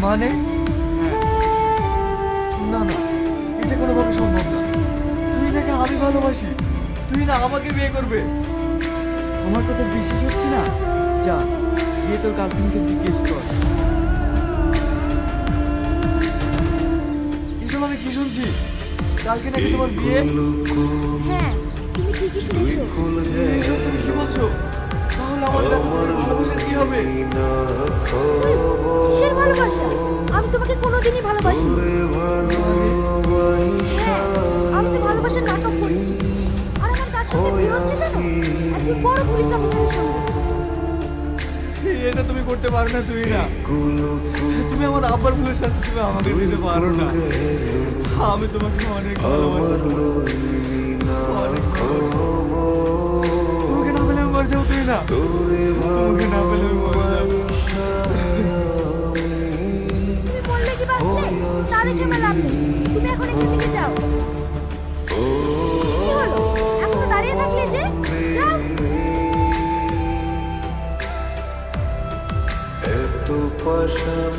মানে? না না, এটা কোনোভাবে সম্ভব না। তুই নাকি আমি ভালোবাসি, তুই না আমাকে বিয়ে করবে। আমার কথা বিশ্বাস হচ্ছে না? যা গিয়ে তোর গার্লফ্রেন্ডকে জিজ্ঞেস কর। এসব আমি কি শুনছি? কালকে নাকি তোমার বিয়ে? হ্যাঁ, তুমি ঠিকই শুনেছো। এসব তুমি কি বলছো? তাহলে আমাদের এতদিনের ভালোবাসার কি হবে? কিসের ভালোবাসা? আমি তোমাকে কোনোদিনই ভালোবাসিনি। হ্যাঁ, আমি তো ভালোবাসার নাটক করেছি। আর আমার তার সাথে বিয়ে হচ্ছে কেন? একজন বড় পুলিশ অফিসারের সঙ্গে। এটা তুমি করতে পারো না, তুই না। তুমি আমার আব্বার ভুলের শাস্তি তুমি আমাকে দিতে পারো না। আমি তোমাকে অনেক ভালোবাসি, অনেক ভালোবাসি। তোমাকে না পেলে আমি মরে যাবো, তুই না। তোমাকে না পেলে আমি মরে যাবো। তুমি বললে কি বাঁচলে? তার ঝামেলা নেই। তুমি এখন এখান থেকে যাও। কি হলো? এখনো দাঁড়িয়ে থাকলে যে? যাও। এত পাশান